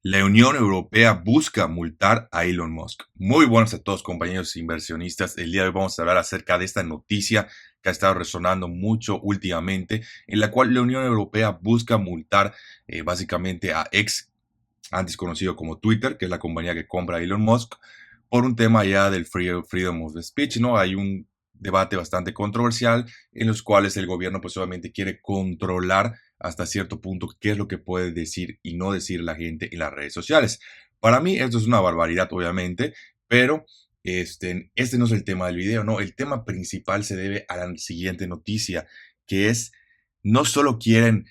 La Unión Europea busca multar a Elon Musk. Muy buenos a todos, compañeros inversionistas. El día de hoy vamos a hablar acerca de esta noticia que ha estado resonando mucho últimamente, en la cual la Unión Europea busca multar básicamente a X, antes conocido como Twitter, que es la compañía que compra a Elon Musk, por un tema ya del freedom of speech, ¿no? Hay un debate bastante controversial en los cuales el gobierno pues obviamente quiere controlar hasta cierto punto qué es lo que puede decir y no decir la gente en las redes sociales. Para mí esto es una barbaridad, obviamente, pero este no es el tema del video, ¿no? El tema principal se debe a la siguiente noticia, que es, no solo quieren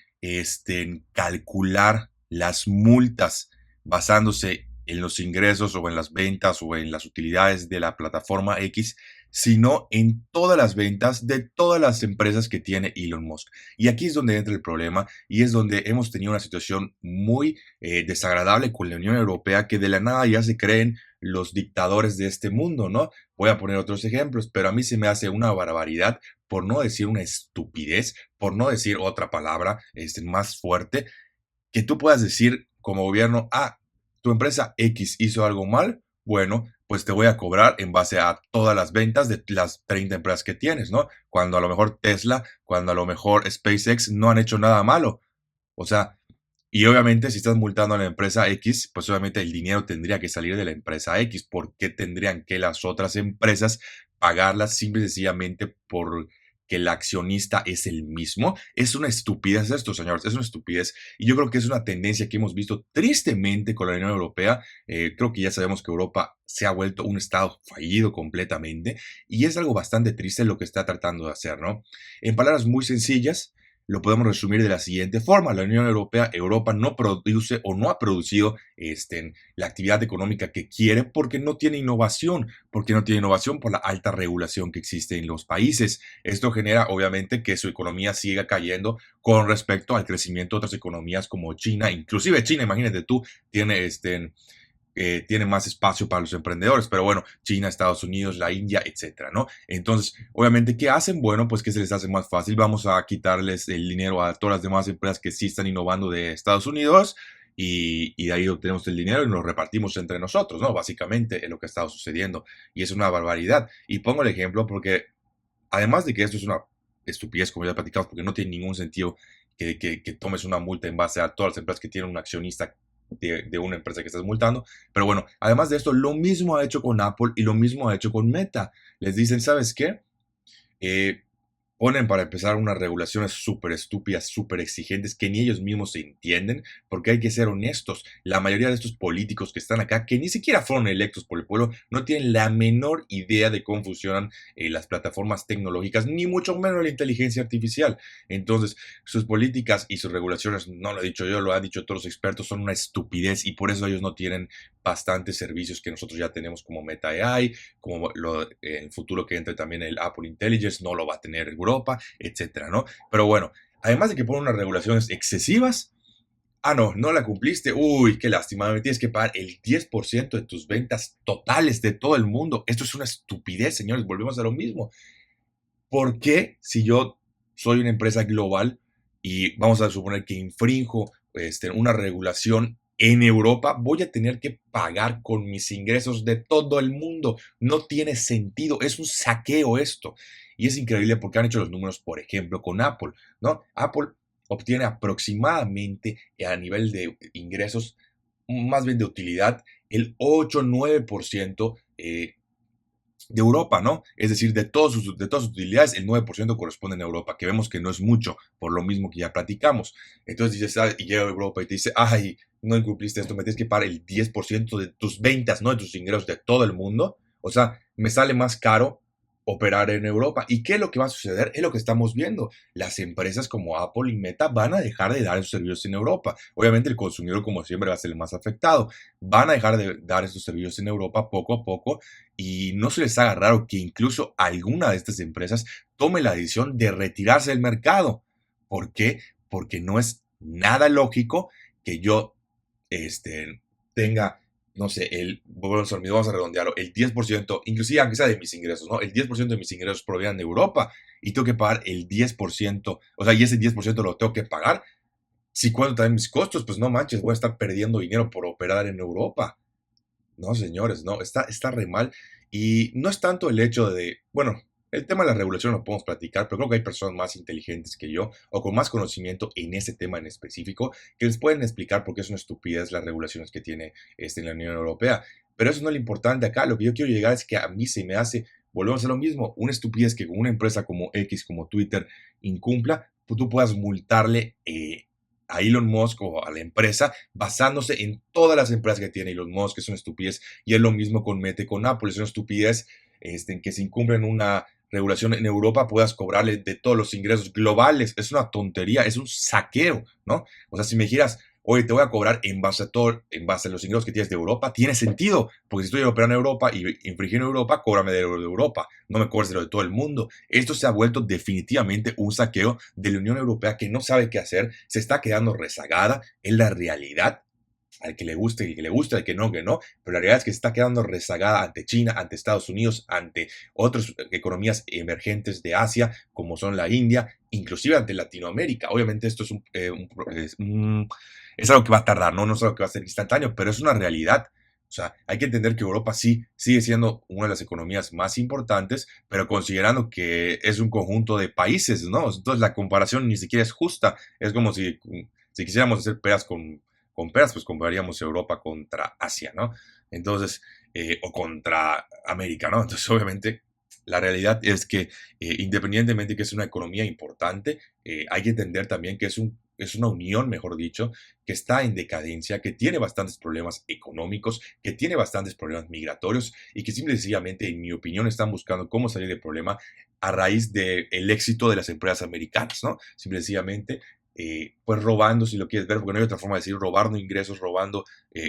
calcular las multas basándose en los ingresos o en las ventas o en las utilidades de la plataforma X, sino en todas las ventas de todas las empresas que tiene Elon Musk. Y aquí es donde entra el problema y es donde hemos tenido una situación muy desagradable con la Unión Europea, que de la nada ya se creen los dictadores de este mundo, ¿no? Voy a poner otros ejemplos, pero a mí se me hace una barbaridad, por no decir una estupidez, por no decir otra palabra más fuerte, que tú puedas decir como gobierno, tu empresa X hizo algo mal, bueno, pues te voy a cobrar en base a todas las ventas de las 30 empresas que tienes, ¿no? Cuando a lo mejor Tesla, cuando a lo mejor SpaceX no han hecho nada malo. O sea, y obviamente si estás multando a la empresa X, pues obviamente el dinero tendría que salir de la empresa X. ¿Por qué tendrían que las otras empresas pagarlas simple y sencillamente por que el accionista es el mismo? Es una estupidez esto, señores, es una estupidez. Y yo creo que es una tendencia que hemos visto tristemente con la Unión Europea. Creo que ya sabemos que Europa se ha vuelto un estado fallido completamente y es algo bastante triste lo que está tratando de hacer, ¿no? En palabras muy sencillas, lo podemos resumir de la siguiente forma. La Unión Europea, Europa no produce o no ha producido la actividad económica que quiere porque no tiene innovación, por la alta regulación que existe en los países. Esto genera obviamente que su economía siga cayendo con respecto al crecimiento de otras economías como China, inclusive China, imagínate tú, tiene más espacio para los emprendedores, pero bueno, China, Estados Unidos, la India, etcétera, ¿no? Entonces, obviamente, ¿qué hacen? Bueno, pues que se les hace más fácil, vamos a quitarles el dinero a todas las demás empresas que sí están innovando de Estados Unidos y de ahí obtenemos el dinero y nos repartimos entre nosotros, ¿no? Básicamente es lo que ha estado sucediendo y es una barbaridad. Y pongo el ejemplo porque además de que esto es una estupidez, como ya platicamos, porque no tiene ningún sentido que tomes una multa en base a todas las empresas que tienen un accionista de una empresa que estás multando. Pero bueno, además de esto, lo mismo ha hecho con Apple y lo mismo ha hecho con Meta. Les dicen, ¿sabes qué? Eh, Ponen para empezar unas regulaciones súper estúpidas, súper exigentes, que ni ellos mismos se entienden, porque hay que ser honestos. La mayoría de estos políticos que están acá, que ni siquiera fueron electos por el pueblo, no tienen la menor idea de cómo funcionan las plataformas tecnológicas, ni mucho menos la inteligencia artificial. Entonces, sus políticas y sus regulaciones, no lo he dicho yo, lo han dicho todos los expertos, son una estupidez y por eso ellos no tienen bastantes servicios que nosotros ya tenemos como Meta AI, como en el futuro que entre también el Apple Intelligence, no lo va a tener Europa, etcétera, ¿no? Pero bueno, además de que ponen unas regulaciones excesivas, no, no la cumpliste, uy, qué lástima, me tienes que pagar el 10% de tus ventas totales de todo el mundo. Esto es una estupidez, señores, volvemos a lo mismo. ¿Por qué si yo soy una empresa global y vamos a suponer que infrinjo una regulación en Europa, voy a tener que pagar con mis ingresos de todo el mundo? No tiene sentido, es un saqueo esto. Y es increíble porque han hecho los números, por ejemplo, con Apple, ¿no? Apple obtiene aproximadamente a nivel de ingresos, más bien de utilidad, el 8-9% de Europa, ¿no? Es decir, de todas sus utilidades, el 9% corresponde a Europa, que vemos que no es mucho, por lo mismo que ya platicamos. Entonces dices, y llega Europa y te dice, no incumpliste esto, me tienes que pagar el 10% de tus ventas, no de tus ingresos de todo el mundo. O sea, me sale más caro operar en Europa. ¿Y qué es lo que va a suceder? Es lo que estamos viendo. Las empresas como Apple y Meta van a dejar de dar esos servicios en Europa. Obviamente el consumidor, como siempre, va a ser el más afectado. Van a dejar de dar esos servicios en Europa poco a poco y no se les haga raro que incluso alguna de estas empresas tome la decisión de retirarse del mercado. ¿Por qué? Porque no es nada lógico que yo tenga, no sé, vamos a redondearlo, el 10%, inclusive aunque sea de mis ingresos, ¿no? El 10% de mis ingresos provienen de Europa y tengo que pagar el 10%, o sea, y ese 10% lo tengo que pagar Si cuento también mis costos, pues no manches, voy a estar perdiendo dinero por operar en Europa. No, señores, no, está re mal. Y no es tanto el hecho de, bueno, el tema de la regulación lo podemos platicar, pero creo que hay personas más inteligentes que yo o con más conocimiento en ese tema en específico que les pueden explicar por qué es una estupidez las regulaciones que tiene en la Unión Europea. Pero eso no es lo importante acá. Lo que yo quiero llegar es que a mí se me hace, volvemos a lo mismo, una estupidez que una empresa como X, como Twitter, incumpla, pues tú puedas multarle a Elon Musk o a la empresa basándose en todas las empresas que tiene Elon Musk, que es una estupidez, y es lo mismo con Mete, con Apple, es una estupidez en que se incumplen una regulación en Europa puedas cobrarle de todos los ingresos globales, es una tontería, es un saqueo, ¿no? O sea, si me dijeras, oye, te voy a cobrar en base a todo, en base a los ingresos que tienes de Europa, tiene sentido, porque si estoy operando en Europa y infringiendo en Europa, cóbrame de Europa, no me cobres de lo de todo el mundo. Esto se ha vuelto definitivamente un saqueo de la Unión Europea que no sabe qué hacer, se está quedando rezagada, es la realidad. Al que le guste, el que le guste, al que no, pero la realidad es que se está quedando rezagada ante China, ante Estados Unidos, ante otras economías emergentes de Asia, como son la India, inclusive ante Latinoamérica. Obviamente esto es algo que va a tardar, ¿no? No es algo que va a ser instantáneo, pero es una realidad. O sea, hay que entender que Europa sí sigue siendo una de las economías más importantes, pero considerando que es un conjunto de países, ¿no? Entonces la comparación ni siquiera es justa. Es como si quisiéramos hacer peras con peras, pues compararíamos Europa contra Asia, ¿no? Entonces, o contra América, ¿no? Entonces, obviamente, la realidad es que independientemente de que es una economía importante, hay que entender también que es una unión, mejor dicho, que está en decadencia, que tiene bastantes problemas económicos, que tiene bastantes problemas migratorios y que simple y sencillamente, en mi opinión, están buscando cómo salir del problema a raíz del éxito de las empresas americanas, ¿no? Simple y sencillamente pues robando, si lo quieres ver, porque no hay otra forma de decir, robando ingresos, robando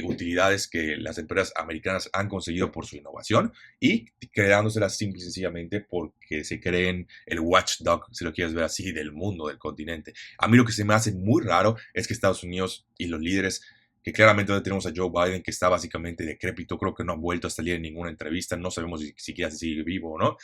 utilidades que las empresas americanas han conseguido por su innovación y creándoselas simple y sencillamente porque se creen el watchdog, si lo quieres ver así, del mundo, del continente. A mí lo que se me hace muy raro es que Estados Unidos y los líderes, que claramente ahora tenemos a Joe Biden, que está básicamente decrépito, creo que no ha vuelto a salir en ninguna entrevista, no sabemos si siquiera si sigue vivo o no.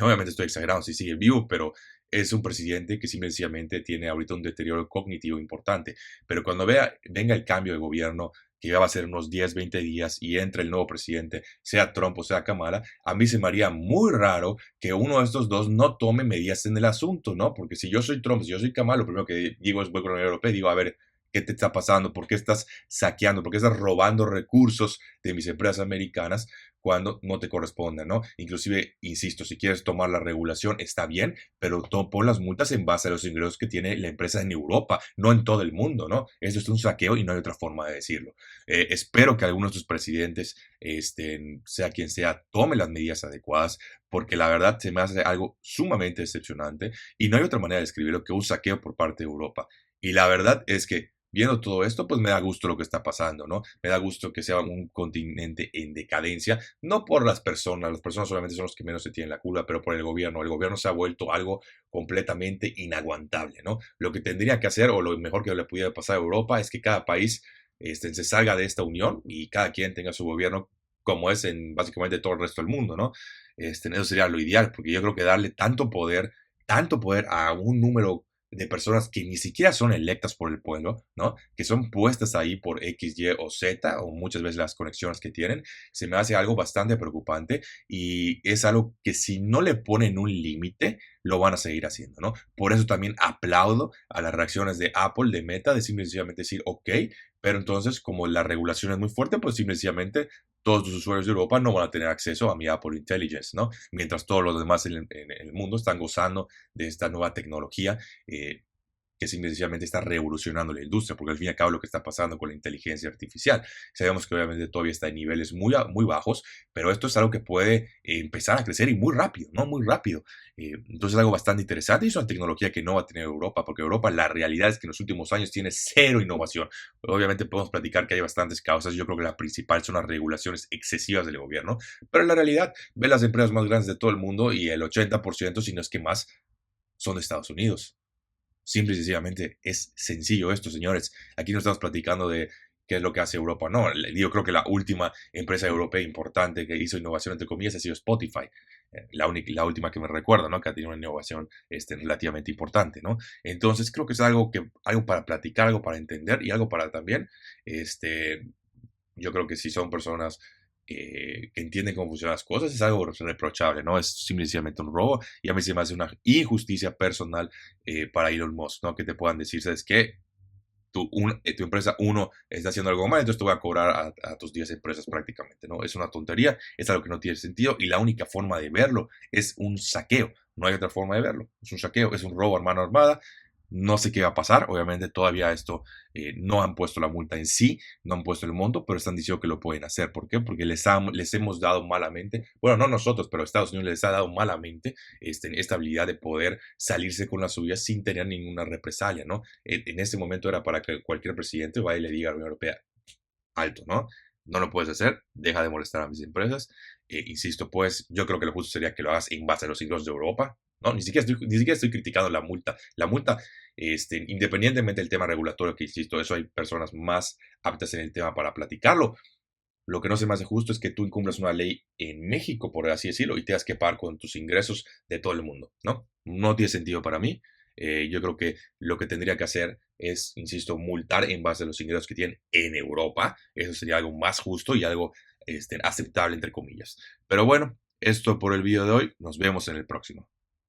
Obviamente estoy exagerando si sigue vivo, pero es un presidente que simplemente tiene ahorita un deterioro cognitivo importante. Pero cuando venga el cambio de gobierno, que ya va a ser unos 10, 20 días, y entre el nuevo presidente, sea Trump o sea Kamala, a mí se me haría muy raro que uno de estos dos no tome medidas en el asunto, ¿no? Porque si yo soy Trump, si yo soy Kamala, lo primero que digo es voy con la Unión Europea y digo, a ver, ¿qué te está pasando? ¿Por qué estás saqueando? ¿Por qué estás robando recursos de mis empresas americanas cuando no te corresponden, ¿no? Inclusive, insisto, si quieres tomar la regulación, está bien, pero pon las multas en base a los ingresos que tiene la empresa en Europa, no en todo el mundo, ¿no? Eso es un saqueo y no hay otra forma de decirlo. Espero que algunos de sus presidentes, sea quien sea, tome las medidas adecuadas, porque la verdad se me hace algo sumamente decepcionante y no hay otra manera de describirlo que un saqueo por parte de Europa. Y la verdad es que viendo todo esto, pues me da gusto lo que está pasando, ¿no? Me da gusto que sea un continente en decadencia, no por las personas solamente son los que menos se tienen la culpa, pero por el gobierno. El gobierno se ha vuelto algo completamente inaguantable, ¿no? Lo que tendría que hacer, o lo mejor que le pudiera pasar a Europa, es que cada país se salga de esta unión y cada quien tenga su gobierno como es en básicamente todo el resto del mundo, ¿no? Eso sería lo ideal, porque yo creo que darle tanto poder a un número de personas que ni siquiera son electas por el pueblo, ¿no? Que son puestas ahí por X, Y o Z, o muchas veces las conexiones que tienen, se me hace algo bastante preocupante y es algo que si no le ponen un límite, lo van a seguir haciendo, ¿no? Por eso también aplaudo a las reacciones de Apple, de Meta, de simplemente decir, ok, pero entonces como la regulación es muy fuerte, pues simplemente todos los usuarios de Europa no van a tener acceso a mi Apple Intelligence, ¿no? Mientras todos los demás en el mundo están gozando de esta nueva tecnología que sencillamente está revolucionando la industria, porque al fin y al cabo lo que está pasando con la inteligencia artificial. Sabemos que obviamente todavía está en niveles muy bajos, pero esto es algo que puede empezar a crecer y muy rápido, ¿no? Muy rápido. Entonces es algo bastante interesante y es una tecnología que no va a tener Europa, porque Europa la realidad es que en los últimos años tiene cero innovación. Obviamente podemos platicar que hay bastantes causas, yo creo que la principal son las regulaciones excesivas del gobierno, pero en la realidad ve las empresas más grandes de todo el mundo y el 80%, si no es que más, son de Estados Unidos. Simple y sencillamente es sencillo esto, señores. Aquí no estamos platicando de qué es lo que hace Europa. No, yo creo que la última empresa europea importante que hizo innovación, entre comillas, ha sido Spotify. La última que me recuerdo, ¿no? Que ha tenido una innovación relativamente importante, ¿no? Entonces creo que es algo para platicar, algo para entender y algo para también, este, yo creo que si son personas que entienden cómo funcionan las cosas, es algo reprochable, ¿no? Es simplemente un robo y a mí se me hace una injusticia personal para Elon Musk, ¿no? Que te puedan decir, ¿sabes qué? Tu empresa uno está haciendo algo mal, entonces te voy a cobrar a tus 10 empresas prácticamente, ¿no? Es una tontería, es algo que no tiene sentido y la única forma de verlo es un saqueo, no hay otra forma de verlo, es un saqueo, es un robo a mano armada, no sé qué va a pasar, obviamente todavía esto no han puesto la multa en sí, no han puesto el monto, pero están diciendo que lo pueden hacer, ¿por qué? Porque les hemos dado malamente, bueno, no nosotros, pero Estados Unidos les ha dado malamente esta habilidad de poder salirse con la suya sin tener ninguna represalia, ¿no? En este momento era para que cualquier presidente vaya y le diga a la Unión Europea, alto, ¿no? No lo puedes hacer, deja de molestar a mis empresas. Insisto, pues yo creo que lo justo sería que lo hagas en base a los ingresos de Europa, ¿no? Ni siquiera estoy criticando la multa. La multa, independientemente del tema regulatorio que insisto, eso hay personas más aptas en el tema para platicarlo. Lo que no se me hace justo es que tú incumplas una ley en México, por así decirlo, y tengas que pagar con tus ingresos de todo el mundo, ¿no? No tiene sentido para mí. Yo creo que lo que tendría que hacer es, insisto, multar en base a los ingresos que tienen en Europa. Eso sería algo más justo y algo aceptable, entre comillas. Pero bueno, esto por el video de hoy. Nos vemos en el próximo.